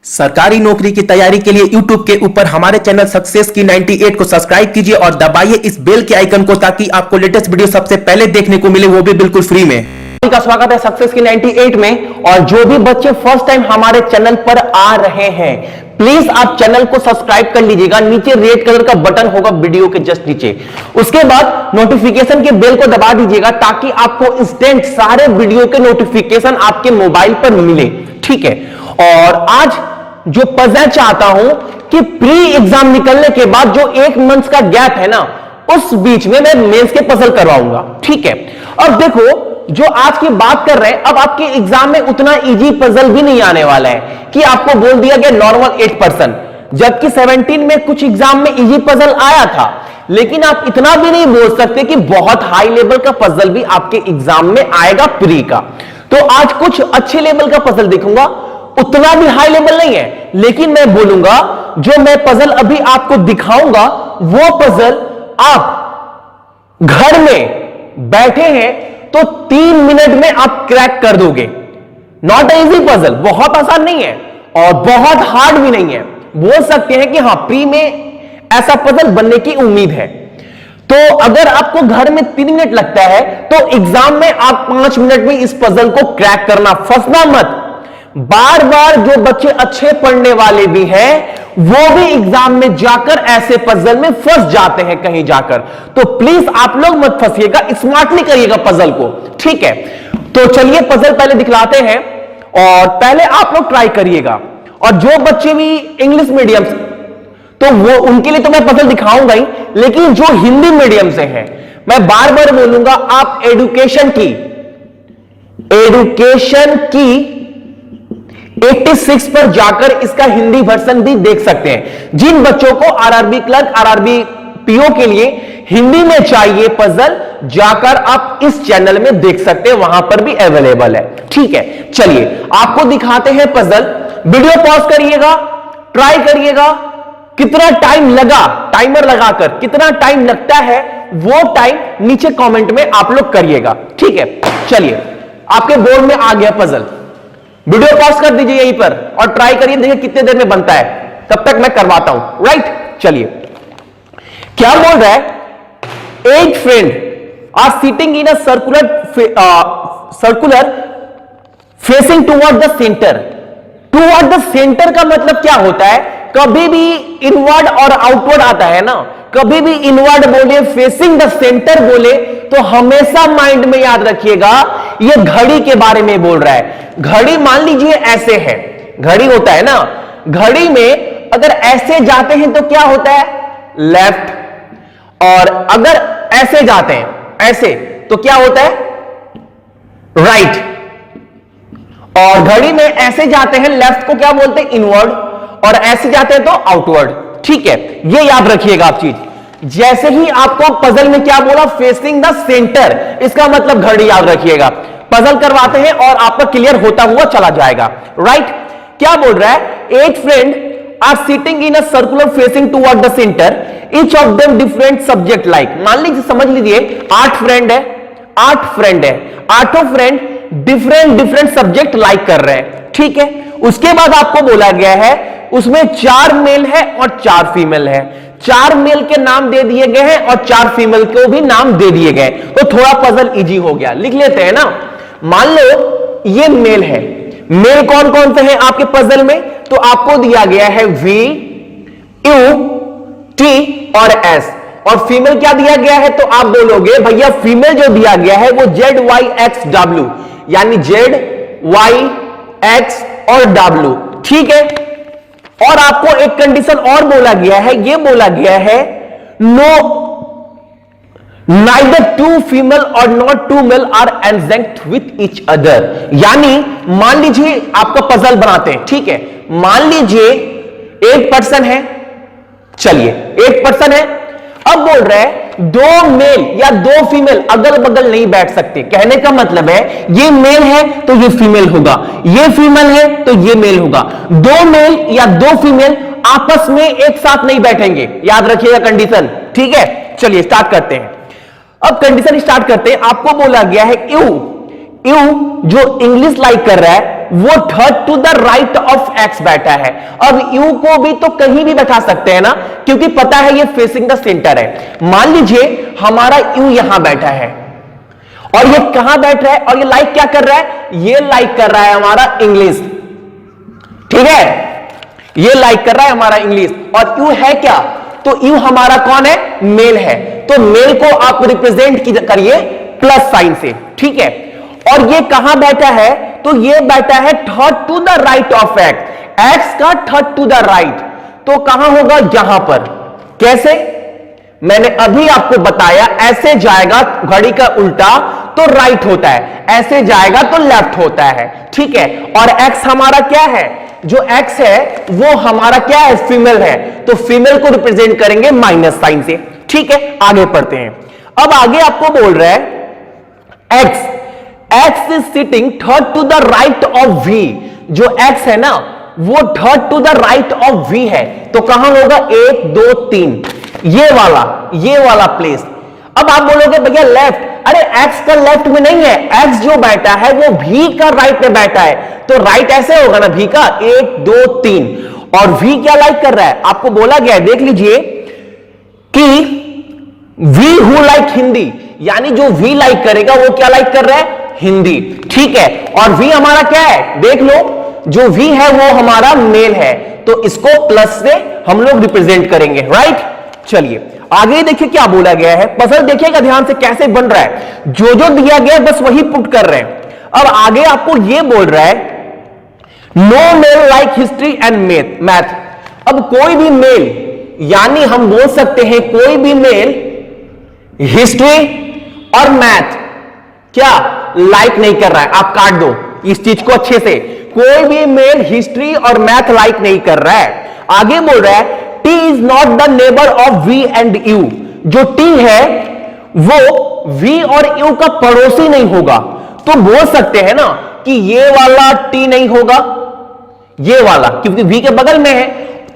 सरकारी नौकरी की तैयारी के लिए YouTube के ऊपर हमारे चैनल सक्सेस की 98 को सब्सक्राइब कीजिए और दबाइए इस बेल के आइकन को ताकि आपको लेटेस्ट वीडियो सबसे पहले देखने को मिले, वो भी बिल्कुल फ्री में। का स्वागत है सक्सेस की 98 में। और जो भी बच्चे फर्स्ट टाइम हमारे चैनल पर आ रहे हैं, प्लीज आप चैनल को सब्सक्राइब कर लीजिएगा। नीचे रेड कलर का बटन होगा वीडियो के जस्ट नीचे, उसके बाद नोटिफिकेशन के बेल को दबा दीजिएगा ताकि आपको इंस्टेंट सारे वीडियो के नोटिफिकेशन आपके मोबाइल पर मिले, ठीक है। और आज जो पजल चाहता हूं कि प्री एग्जाम निकलने के बाद जो 1 मंथ का गैप है ना, उस बीच में मैं मेंस के पजल करवाऊंगा, ठीक है। अब देखो, जो आज की बात कर रहे हैं, अब आपके एग्जाम में उतना इजी पजल भी नहीं आने वाला है कि आपको बोल दिया गया नॉर्मल 8%, जबकि 17 में कुछ एग्जाम में इजी पजल आया था। लेकिन आप इतना भी नहीं बोल सकते कि बहुत हाई लेवल का पजल भी आपके एग्जाम में आएगा प्री का। तो आज कुछ अच्छे लेवल का पजल देखूंगा, उतना भी हाई लेवल नहीं है, लेकिन मैं बोलूंगा जो मैं पजल अभी आपको दिखाऊंगा वो पजल आप घर में बैठे हैं तो 3 मिनट में आप क्रैक कर दोगे। नॉट इजी पजल, बहुत आसान नहीं है और बहुत हार्ड भी नहीं है। बोल सकते हैं कि हां, प्री में ऐसा पजल बनने की उम्मीद है। तो अगर आपको घर में 3 मिनट लगता है तो एग्जाम में आप 5 मिनट में इस पजल को क्रैक करना, फंसना मत। बार बार जो बच्चे अच्छे पढ़ने वाले भी हैं वो भी एग्जाम में जाकर ऐसे पजल में फंस जाते हैं कहीं जाकर। तो प्लीज आप लोग मत फंसिएगा, स्मार्टली करिएगा पजल को, ठीक है। तो चलिए पजल पहले दिखलाते हैं और पहले आप लोग ट्राई करिएगा। और जो बच्चे भी इंग्लिश मीडियम से, तो वो उनके लिए तो मैं पजल दिखाऊंगा ही, लेकिन जो हिंदी मीडियम से है, मैं बार बार बोलूंगा आप एजुकेशन की 86 पर जाकर इसका हिंदी वर्जन भी देख सकते हैं। जिन बच्चों को आरआरबी क्लर्क, आरआरबी पीओ के लिए हिंदी में चाहिए पजल, जाकर आप इस चैनल में देख सकते हैं, वहां पर भी अवेलेबल है, ठीक है। चलिए आपको दिखाते हैं पजल। वीडियो पॉज करिएगा, ट्राई करिएगा। कितना टाइम लगा, टाइमर लगाकर कितना टाइम लगता है वो टाइम नीचे कमेंट में आप लोग करिएगा, ठीक है। चलिए आपके बोर्ड में आ गया पजल। वीडियो पॉज कर दीजिए यहीं पर और ट्राई करिए, देखिए कितने देर में बनता है, तब तक मैं करवाता हूं, राइट। चलिए क्या बोल रहा है, 8 friend are sitting in a circular facing toward the centre. Toward the centre का मतलब क्या होता है, कभी भी इनवर्ड और आउटवर्ड आता है ना, कभी भी इनवर्ड बोले, फेसिंग द सेंटर बोले, तो हमेशा माइंड में याद रखिएगा ये घड़ी के बारे में बोल रहा है। घड़ी मान लीजिए ऐसे है, घड़ी होता है ना, घड़ी में अगर ऐसे जाते हैं तो क्या होता है, लेफ्ट। और अगर ऐसे जाते हैं, ऐसे, तो क्या होता है, राइट। और घड़ी में ऐसे जाते हैं, लेफ्ट को क्या बोलते हैं, इनवर्ड, और ऐसे जाते हैं तो आउटवर्ड, ठीक है। ये याद रखिएगा आप चीज। जैसे ही आपको पजल में क्या बोला, फेसिंग द सेंटर, इसका मतलब घड़ी याद रखिएगा। पजल करवाते हैं और आपका क्लियर होता हुआ चला जाएगा, राइट। क्या बोल रहा है, 8 friend are sitting in a circular facing toward the centre, each of them different subject like. मान लीजिए, समझ लीजिए 8 फ्रेंड है, 8 फ्रेंड है, 8 फ्रेंड डिफरेंट सब्जेक्ट लाइक कर रहे हैं, ठीक है। उसके बाद आपको बोला गया है उसमें 4 मेल है और 4 फीमेल है। 4 मेल के नाम दे दिए गए हैं और 4 फीमेल को भी नाम दे दिए गए, तो थोड़ा पजल इजी हो गया। लिख लेते हैं ना। मान लो ये मेल है, मेल कौन कौन से हैं आपके पजल में, तो आपको दिया गया है V, U, T और S। और फीमेल क्या दिया गया है, तो आप बोलोगे भैया फीमेल जो दिया गया है वो Z, Y, X, W, यानी Z, Y, X और W, ठीक है। और आपको एक कंडीशन और बोला गया है, ये बोला गया है नो नाइदर 2 फीमेल और not 2 male are adjacent with each other. यानी मान लीजिए आपका पजल बनाते हैं, ठीक है। मान लीजिए 1 पर्सन है, चलिए 1 पर्सन है। अब बोल रहे हैं 2 मेल या 2 फीमेल अगल बगल नहीं बैठ सकते। कहने का मतलब है ये मेल है तो ये फीमेल होगा, ये फीमेल है तो ये मेल होगा। 2 मेल या 2 फीमेल आपस में एक साथ नहीं बैठेंगे, याद रखिएगा कंडीशन, ठीक है। चलिए स्टार्ट करते हैं। अब कंडीशन स्टार्ट करते हैं। आपको बोला गया है यू जो इंग्लिश लाइक कर रहा है वो third to the right of X बैठा है। अब यू को भी तो कहीं भी बैठा सकते हैं ना, क्योंकि पता है ये फेसिंग द सेंटर है। मान लीजिए हमारा यू यहां बैठा है और ये कहां बैठ रहा है, और ये लाइक क्या कर रहा है, ये लाइक कर रहा है हमारा इंग्लिश, ठीक है, ये लाइक कर रहा है हमारा इंग्लिश। और यू है क्या, तो यू हमारा कौन है, मेल है। तो मेल को आप रिप्रेजेंट करिए प्लस साइन से, ठीक है। और ये कहां बैठा है, तो ये बैठा है third to the right of X, X का थर्ड टू द राइट, तो कहां होगा, यहां पर। कैसे, मैंने अभी आपको बताया, ऐसे जाएगा घड़ी का उल्टा तो राइट होता है, ऐसे जाएगा तो लेफ्ट होता है, ठीक है। और एक्स हमारा क्या है, जो एक्स है वो हमारा क्या है, फीमेल है, तो फीमेल को रिप्रेजेंट करेंगे माइनस साइन से, ठीक है। आगे पढ़ते हैं। अब आगे आपको बोल रहा है X, X is sitting third to the right of V, जो एक्स है ना वो third to the right of V है, तो कहां होगा, 1 2 3, ये वाला प्लेस। अब आप बोलोगे भैया लेफ्ट, अरे एक्स का लेफ्ट में नहीं है, एक्स जो बैठा है वो भी का राइट में बैठा है, तो राइट ऐसे होगा ना, भी का 1 2 3, और वी क्या लाइक कर रहा है, आपको बोला गया है, देख लीजिए कि वी हु लाइक हिंदी, यानी जो वी लाइक करेगा वो क्या लाइक कर रहा है, हिंदी, ठीक है। और वी हमारा क्या है, देख लो, जो वी है वो हमारा मेल है, तो इसको प्लस से हम लोग रिप्रेजेंट करेंगे, राइट। चलिए आगे देखिए क्या बोला गया है, पजल देखिएगा ध्यान से कैसे बन रहा है, जो जो दिया गया बस वही पुट कर रहे हैं। अब आगे आपको ये बोल रहा है no male like history and math. अब कोई भी मेल, यानी हम बोल सकते हैं कोई भी मेल हिस्ट्री और मैथ क्या लाइक नहीं कर रहा है, आप काट दो इस चीज को अच्छे से, कोई भी मेल हिस्ट्री और मैथ लाइक नहीं कर रहा है। आगे बोल रहा है T is not the neighbour of V and U, जो टी है वो वी और यू का पड़ोसी नहीं होगा, तो बोल सकते हैं ना कि ये वाला टी नहीं होगा, ये वाला क्योंकि वी के बगल में है,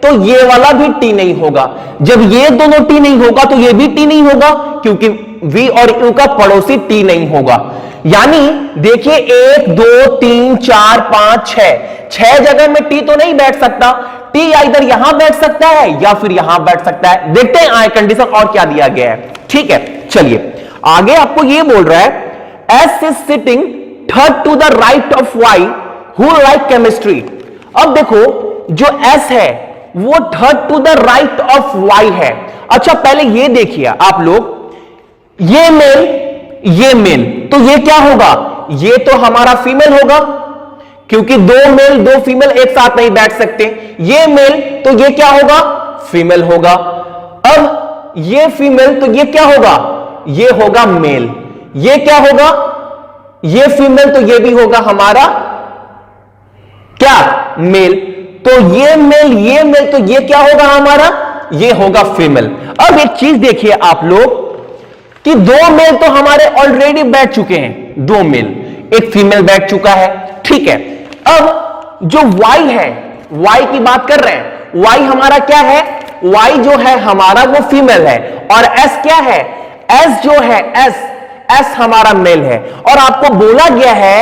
तो ये वाला भी टी नहीं होगा। जब ये दोनों टी नहीं होगा तो ये भी टी नहीं होगा, क्योंकि वी और यू का पड़ोसी टी नहीं होगा। यानी देखिए 1 2 3 4 5 6 जगह में टी तो नहीं बैठ सकता, टी इधर यहां बैठ सकता है या फिर यहां बैठ सकता है। देखते हैं आए कंडीशन और क्या दिया गया है, ठीक है। चलिए आगे आपको यह बोल रहा है S is sitting third to the right of Y who like chemistry. अब देखो जो एस है वो third to the right of Y है। अच्छा पहले ये देखिए आप लोग, ये मेल, तो ये क्या होगा, ये तो हमारा फीमेल होगा, क्योंकि दो मेल दो फीमेल एक साथ नहीं बैठ सकते। ये मेल तो ये क्या होगा, फीमेल होगा। अब ये फीमेल तो ये क्या होगा, ये होगा मेल। ये क्या होगा, ये फीमेल तो ये भी होगा हमारा क्या, मेल। तो ये मेल तो ये क्या होगा हमारा, ये होगा फीमेल। अब एक चीज देखिए आप लोग कि दो मेल तो हमारे ऑलरेडी बैठ चुके हैं, दो मेल, एक फीमेल बैठ चुका है, ठीक है। अब जो y है, y की बात कर रहे हैं, y हमारा क्या है, y जो है हमारा वो फीमेल है, और s क्या है, s जो है s हमारा मेल है। और आपको बोला गया है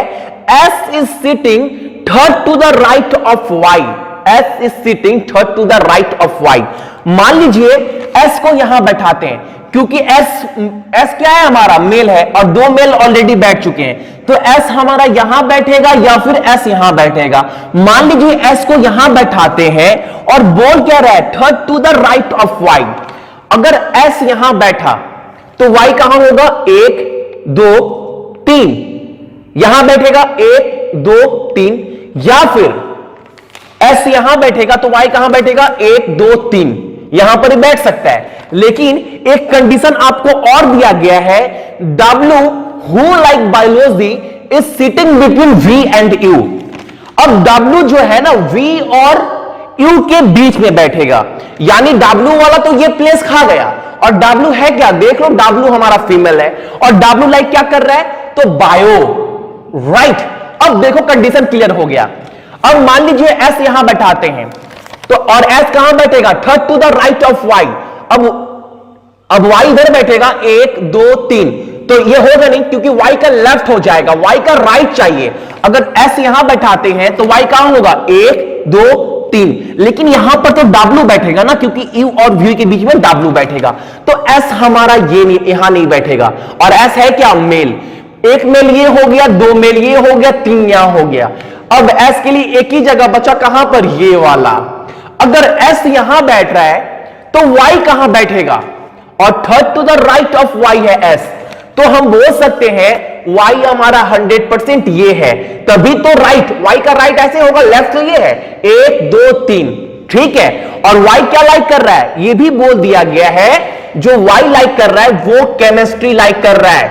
s is sitting third to the right of y, s is sitting third to the right of y। मान लीजिए s को यहां बैठाते हैं, क्योंकि s क्या है हमारा, मेल है, और दो मेल ऑलरेडी बैठ चुके हैं, तो s हमारा यहां बैठेगा या फिर s यहां बैठेगा। मान लीजिए s को यहां बैठाते हैं और बोल क्या रहा है, third to the right of y। अगर s यहां बैठा तो y कहां होगा, 1 2 3, यहां बैठेगा 1 2 3, या फिर s यहां बैठेगा तो y कहां बैठेगा, 1 2 3, यहां पर ही बैठ सकता है। लेकिन एक कंडीशन आपको और दिया गया है, W who like biology is sitting between V and U। अब W जो है ना V और U के बीच में बैठेगा, यानी W वाला तो ये प्लेस खा गया, और W है क्या, देख लो W हमारा फीमेल है, और W लाइक क्या कर रहा है, तो बायो, राइट। अब देखो कंडीशन क्लियर हो गया। अब मान लीजिए S यहां बैठाते हैं, तो और S कहां बैठेगा, third to the right of Y। अब Y इधर बैठेगा 1 2 3, तो ये होगा नहीं, क्योंकि y का लेफ्ट हो जाएगा, y का राइट चाहिए। अगर s यहां बैठाते हैं तो y कहां होगा, 1 2 3, लेकिन यहां पर तो w बैठेगा ना, क्योंकि u और v के बीच में w बैठेगा, तो s हमारा ये नहीं, यहां नहीं बैठेगा। और s है क्या, मेल। एक मेल ये हो गया, 2 मेल ये हो गया, 3 यहां हो गया। अब s के लिए एक ही जगह बचा, कहां पर, ये वाला। अगर s यहां बैठ रहा है तो y कहां बैठेगा, और third to the right of y है s, तो हम बोल सकते हैं y हमारा 100% ये है, तभी तो राइट, y का राइट ऐसे होगा, लेफ्ट तो ये है, 1 2 3, ठीक है। और y क्या लाइक कर रहा है, ये भी बोल दिया गया है, जो y लाइक कर रहा है वो केमिस्ट्री लाइक कर रहा है,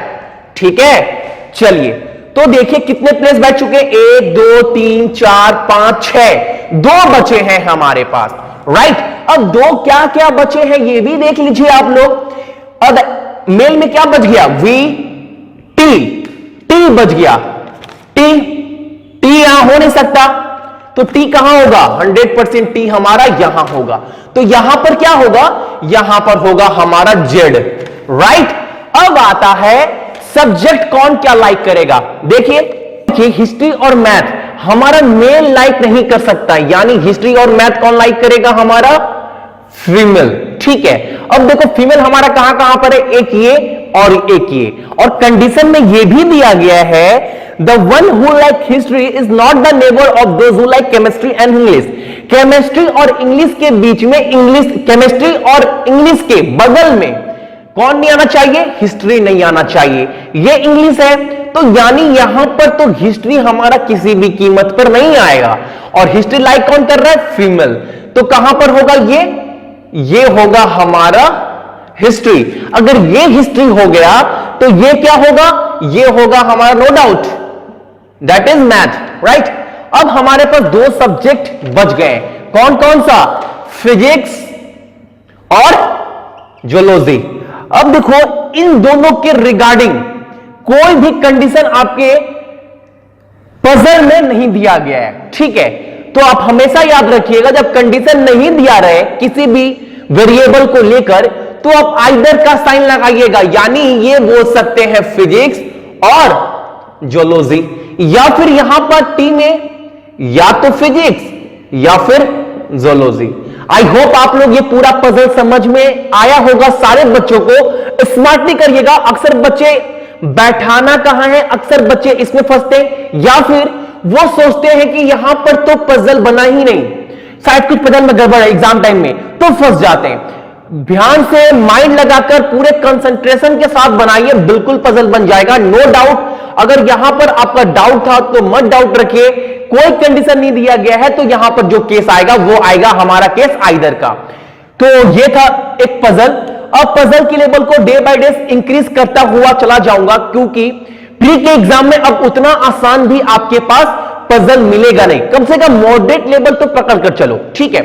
ठीक है। चलिए, तो देखिए कितने प्लेस बैठ चुके हैं, 1 2 3 4 5 6, 2 बचे हैं हमारे पास, राइट। अब 2 क्या क्या बचे हैं ये भी देख लीजिए आप लोग। अब मेल में क्या बच गया, V T, T बच गया, T यहां हो नहीं सकता, तो T कहां होगा, 100% T हमारा यहां होगा, तो यहां पर क्या होगा, यहां पर होगा हमारा Z, राइट। अब आता है सब्जेक्ट कौन क्या लाइक करेगा। देखिए हिस्ट्री और मैथ हमारा मेल लाइक नहीं कर सकता, यानी हिस्ट्री और मैथ कौन लाइक करेगा, हमारा फीमेल, ठीक है। अब देखो फीमेल हमारा कहां कहां पर है, एक ये और एक ये, और कंडीशन में ये भी दिया गया है, the one who like history is not the neighbour of those who like chemistry and English. Chemistry और इंग्लिश के बीच में, इंग्लिश, केमिस्ट्री और इंग्लिश के बगल में कौन नहीं आना चाहिए, हिस्ट्री नहीं आना चाहिए। ये इंग्लिश है, तो यानी यहां पर तो हिस्ट्री हमारा किसी भी कीमत पर नहीं आएगा, और हिस्ट्री लाइक कौन कर रहा है, फीमेल, तो कहां पर होगा, ये होगा हमारा हिस्ट्री। अगर ये हिस्ट्री हो गया तो ये क्या होगा, ये होगा हमारा, no doubt, that is math, right. अब हमारे पास 2 सब्जेक्ट बच गए, कौन कौन सा, फिजिक्स और जूलॉजी। अब देखो इन दोनों के रिगार्डिंग कोई भी कंडीशन आपके पजल में नहीं दिया गया है, ठीक है। तो आप हमेशा याद रखिएगा, जब कंडीशन नहीं दिया रहे किसी भी वेरिएबल को लेकर, तो आप आइदर का साइन लगाइएगा, यानी ये बोल सकते हैं फिजिक्स और जूलॉजी, या फिर यहां पर टी में या तो फिजिक्स या फिर जूलॉजी। आई होप आप लोग ये पूरा पजल समझ में आया होगा सारे बच्चों को। स्मार्टली करिएगा, अक्सर बच्चे बैठाना कहां है, अक्सर बच्चे इसमें फंसते हैं, या फिर वो सोचते हैं कि यहां पर तो पजल बना ही नहीं, शायद कुछ पजल में गड़बड़ है एग्जाम टाइम में, तो फंस जाते हैं। ध्यान से माइंड लगाकर पूरे कंसंट्रेशन के साथ बनाइए, बिल्कुल पजल बन जाएगा, नो डाउट। अगर यहां पर आपका डाउट था तो मत डाउट रखिए, कोई कंडीशन नहीं दिया गया है, तो यहां पर जो केस आएगा वो आएगा हमारा केस आइदर का। तो ये था एक पजल। अब पजल की लेवल को डे बाय डे इंक्रीज करता हुआ चला जाऊंगा, क्योंकि प्री के एग्जाम में अब उतना आसान भी आपके पास पजल मिलेगा नहीं, कम से कम मॉडरेट लेवल तो पकड़ कर चलो, ठीक है।